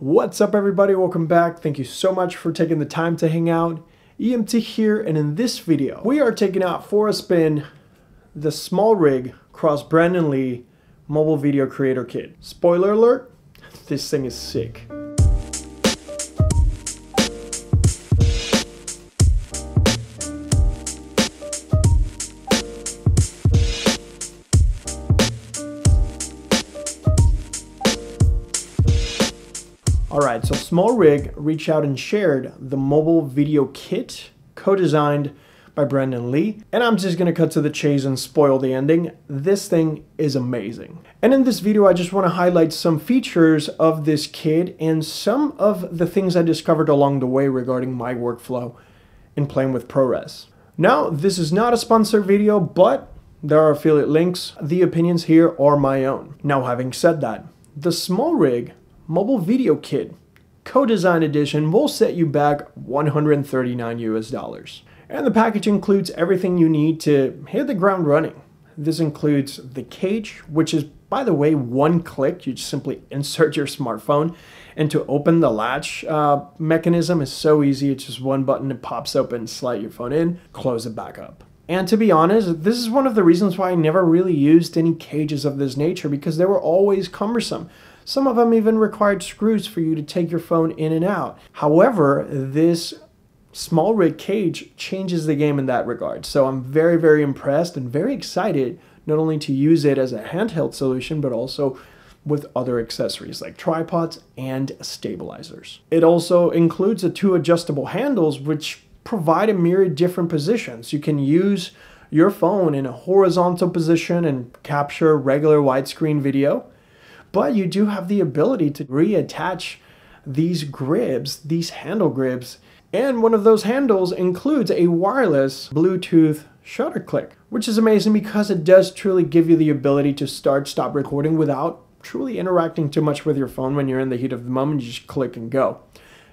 What's up everybody, welcome back. Thank you so much for taking the time to hang out. EMT here, and in this video, we are taking out for a spin the SmallRig x Brandon Lee mobile video creator kit. Spoiler alert, this thing is sick. Alright, so SmallRig reached out and shared the mobile video kit co-designed by Brandon Lee, and I'm just gonna cut to the chase and spoil the ending. This thing is amazing. And in this video, I just want to highlight some features of this kit and some of the things I discovered along the way regarding my workflow in playing with ProRes. Now, this is not a sponsored video, but there are affiliate links. The opinions here are my own. Now, having said that, the SmallRig mobile video kit co-design edition will set you back $139 US. And the package includes everything you need to hit the ground running. This includes the cage, which is, by the way, one click. You just simply insert your smartphone, and to open the latch mechanism is so easy. It's just one button, it pops open, slide your phone in, close it back up. And to be honest, this is one of the reasons why I never really used any cages of this nature, because they were always cumbersome. Some of them even required screws for you to take your phone in and out. However, this SmallRig cage changes the game in that regard. So I'm very, very impressed and very excited not only to use it as a handheld solution, but also with other accessories like tripods and stabilizers. It also includes the two adjustable handles, which provide a myriad different positions. You can use your phone in a horizontal position and capture regular widescreen video, but you do have the ability to reattach these grips, these handle grips, and one of those handles includes a wireless Bluetooth shutter click, which is amazing because it does truly give you the ability to stop recording without truly interacting too much with your phone. When you're in the heat of the moment, you just click and go.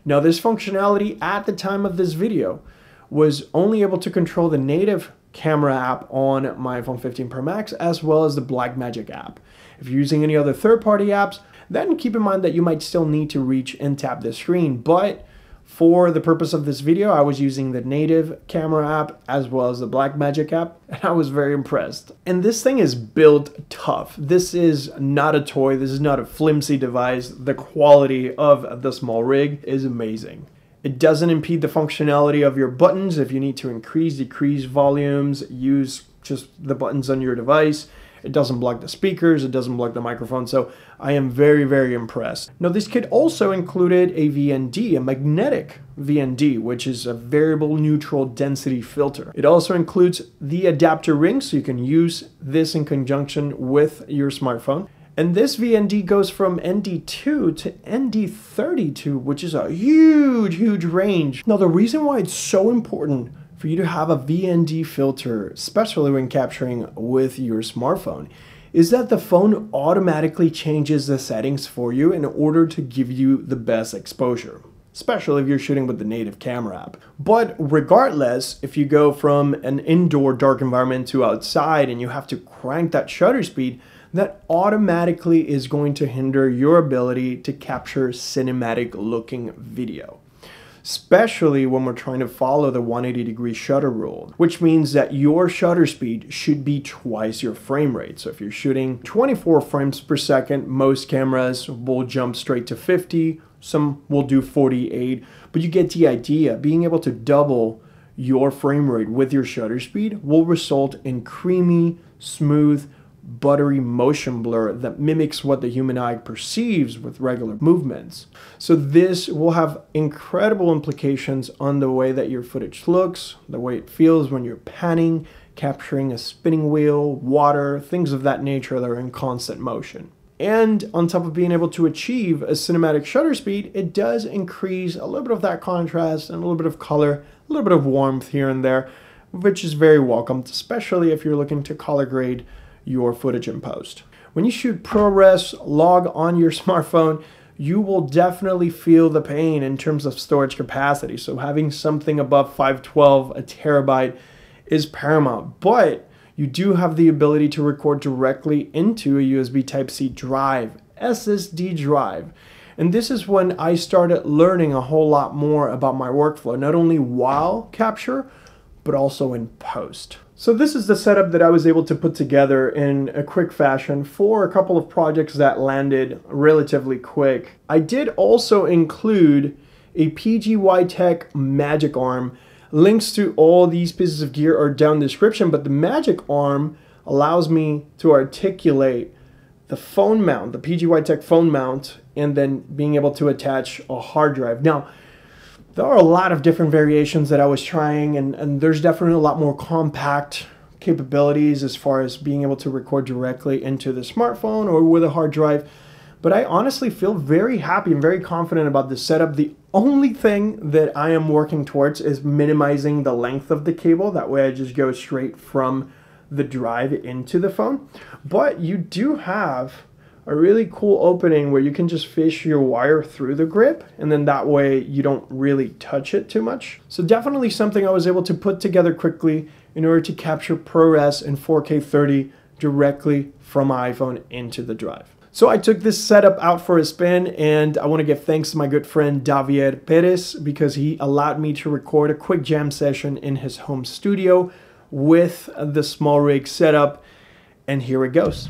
Now, this functionality at the time of this video was only able to control the native camera app on my iPhone 15 Pro Max, as well as the Blackmagic app. If you're using any other third-party apps, then keep in mind that you might still need to reach and tap the screen. But for the purpose of this video, I was using the native camera app as well as the Blackmagic app, and I was very impressed. And this thing is built tough. This is not a toy. This is not a flimsy device. The quality of the SmallRig is amazing. It doesn't impede the functionality of your buttons. If you need to increase, decrease volumes, use just the buttons on your device. It doesn't block the speakers, it doesn't block the microphone, so I am very, very impressed. Now, this kit also included a VND, a magnetic VND, which is a variable neutral density filter. It also includes the adapter ring, so you can use this in conjunction with your smartphone. And this VND goes from ND2 to ND32, which is a huge, huge range. Now, the reason why it's so important for you to have a VND filter, especially when capturing with your smartphone, is that the phone automatically changes the settings for you in order to give you the best exposure, especially if you're shooting with the native camera app. But regardless, if you go from an indoor dark environment to outside and you have to crank that shutter speed, that automatically is going to hinder your ability to capture cinematic looking video, especially when we're trying to follow the 180-degree shutter rule, which means that your shutter speed should be twice your frame rate. So if you're shooting 24 frames per second, most cameras will jump straight to 50, some will do 48, but you get the idea. Being able to double your frame rate with your shutter speed will result in creamy, smooth, buttery motion blur that mimics what the human eye perceives with regular movements. So this will have incredible implications on the way that your footage looks, the way it feels when you're panning, capturing a spinning wheel, water, things of that nature that are in constant motion. And on top of being able to achieve a cinematic shutter speed, it does increase a little bit of that contrast and a little bit of color, a little bit of warmth here and there, which is very welcomed, especially if you're looking to color grade your footage in post. When you shoot ProRes log on your smartphone, you will definitely feel the pain in terms of storage capacity. So having something above 512, a terabyte, is paramount. But you do have the ability to record directly into a USB Type-C drive, SSD drive. And this is when I started learning a whole lot more about my workflow, not only while capture, but also in post. So this is the setup that I was able to put together in a quick fashion for a couple of projects that landed relatively quick. I did also include a PGY Tech Magic Arm. Links to all these pieces of gear are down in the description, but the Magic Arm allows me to articulate the phone mount, the PGY Tech phone mount, and then being able to attach a hard drive. Now, there are a lot of different variations that I was trying, and there's definitely a lot more compact capabilities as far as being able to record directly into the smartphone or with a hard drive. But I honestly feel very happy and very confident about this setup. The only thing that I am working towards is minimizing the length of the cable. That way I just go straight from the drive into the phone. But you do have a really cool opening where you can just fish your wire through the grip, and then that way you don't really touch it too much. So definitely something I was able to put together quickly in order to capture ProRes in 4K 30 directly from my iPhone into the drive. So I took this setup out for a spin, and I want to give thanks to my good friend Javier Perez because he allowed me to record a quick jam session in his home studio with the SmallRig setup, and here it goes.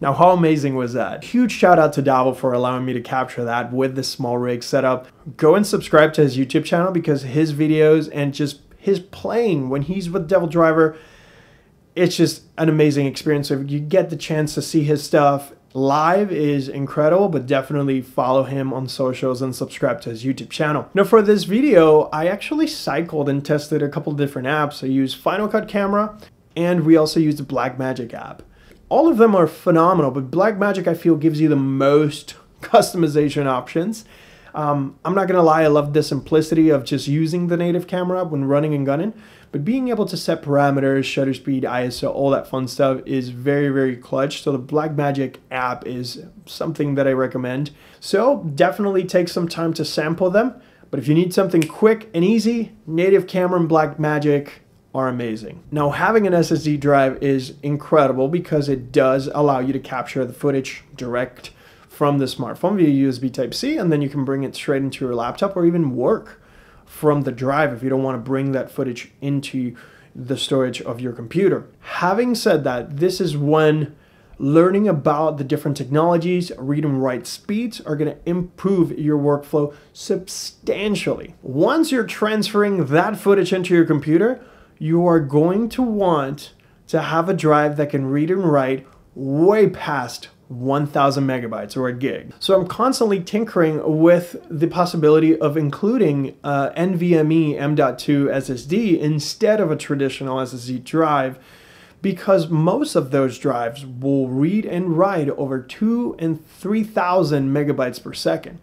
Now, how amazing was that? Huge shout out to Davo for allowing me to capture that with the SmallRig setup. Go and subscribe to his YouTube channel because his videos and just his playing when he's with Devil Driver, it's just an amazing experience. So if you get the chance to see his stuff live is incredible, but definitely follow him on socials and subscribe to his YouTube channel. Now for this video, I actually cycled and tested a couple different apps. I used Final Cut Camera, and we also used the Blackmagic app. All of them are phenomenal, but Blackmagic I feel gives you the most customization options. I'm not gonna lie, I love the simplicity of just using the native camera when running and gunning, but being able to set parameters, shutter speed, ISO, all that fun stuff is very, very clutch. So the Blackmagic app is something that I recommend. So definitely take some time to sample them, but if you need something quick and easy, native camera and Blackmagic are amazing. Now having an SSD drive is incredible because it does allow you to capture the footage direct from the smartphone via USB Type-C, and then you can bring it straight into your laptop or even work from the drive if you don't want to bring that footage into the storage of your computer. Having said that, this is when learning about the different technologies, read and write speeds are going to improve your workflow substantially. Once you're transferring that footage into your computer, you are going to want to have a drive that can read and write way past 1000 megabytes or a gig. So I'm constantly tinkering with the possibility of including NVMe M.2 SSD instead of a traditional SSD drive, because most of those drives will read and write over 2,000 and 3,000 megabytes per second.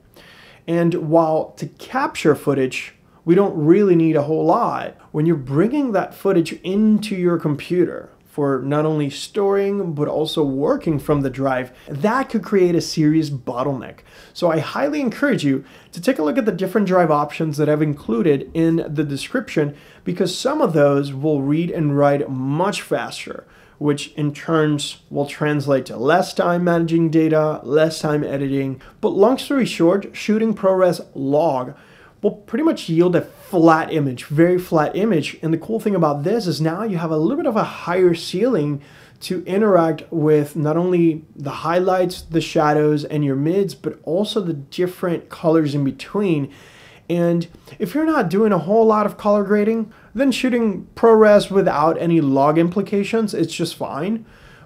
And while to capture footage, we don't really need a whole lot, when you're bringing that footage into your computer for not only storing, but also working from the drive, that could create a serious bottleneck. So I highly encourage you to take a look at the different drive options that I've included in the description, because some of those will read and write much faster, which in turns will translate to less time managing data, less time editing. But long story short, shooting ProRes log will pretty much yield a flat image, very flat image. And the cool thing about this is now you have a little bit of a higher ceiling to interact with not only the highlights, the shadows, and your mids, but also the different colors in between. And if you're not doing a whole lot of color grading, then shooting ProRes without any log implications, it's just fine.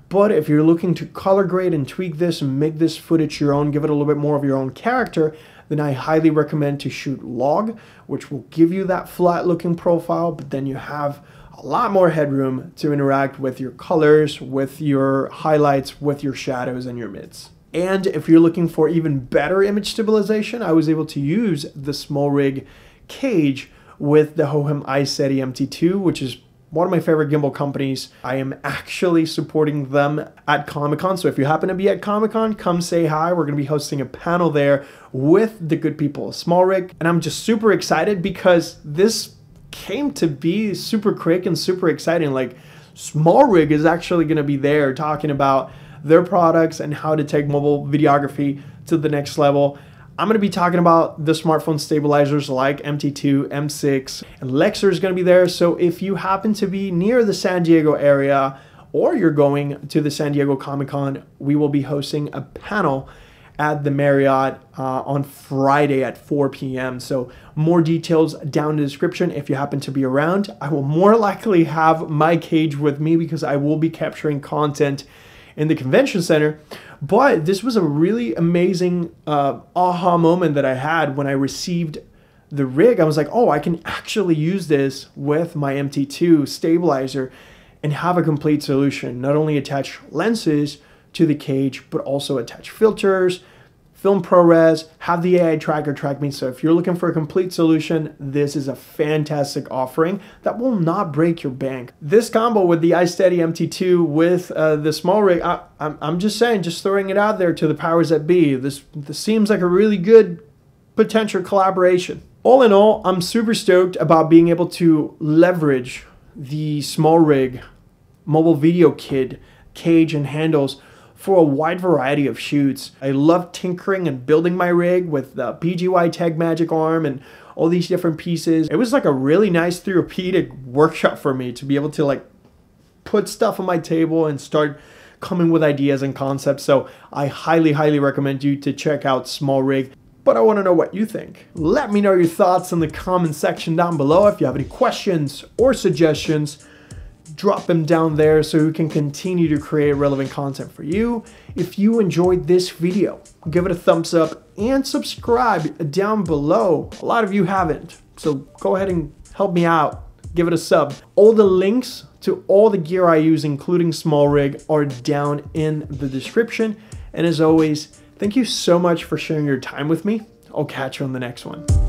But if you're looking to color grade and tweak this and make this footage your own, give it a little bit more of your own character, then I highly recommend to shoot log, which will give you that flat looking profile, but then you have a lot more headroom to interact with your colors, with your highlights, with your shadows and your mids. And if you're looking for even better image stabilization, I was able to use the SmallRig cage with the Hohem iSteady MT2, which is one of my favorite gimbal companies. I am actually supporting them at Comic-Con. So if you happen to be at Comic-Con, come say hi. We're going to be hosting a panel there with the good people of SmallRig. And I'm just super excited because this came to be super quick and super exciting. Like, SmallRig is actually going to be there talking about their products and how to take mobile videography to the next level. I'm going to be talking about the smartphone stabilizers like MT2, M6, and Lexer is going to be there. So if you happen to be near the San Diego area or you're going to the San Diego Comic-Con, we will be hosting a panel at the Marriott on Friday at 4 p.m. So more details down in the description if you happen to be around. I will more likely have my cage with me because I will be capturing content in the convention center. But this was a really amazing aha moment that I had when I received the rig. I was like, oh, I can actually use this with my MT2 stabilizer and have a complete solution. Not only attach lenses to the cage, but also attach filters, film ProRes, have the AI tracker track me. So if you're looking for a complete solution, this is a fantastic offering that will not break your bank. This combo with the iSteady MT2 with the SmallRig, I'm just saying, just throwing it out there to the powers that be. This seems like a really good potential collaboration. All in all, I'm super stoked about being able to leverage the SmallRig mobile video kit, cage, and handles for a wide variety of shoots. I love tinkering and building my rig with the PGY Tech Magic Arm and all these different pieces. It was like a really nice therapeutic workshop for me to be able to like put stuff on my table and start coming with ideas and concepts. So I highly, highly recommend you to check out SmallRig. But I want to know what you think. Let me know your thoughts in the comment section down below. If you have any questions or suggestions, drop them down there so we can continue to create relevant content for you. If you enjoyed this video, give it a thumbs up and subscribe down below. A lot of you haven't, so go ahead and help me out. Give it a sub. All the links to all the gear I use, including SmallRig, are down in the description. And as always, thank you so much for sharing your time with me. I'll catch you on the next one.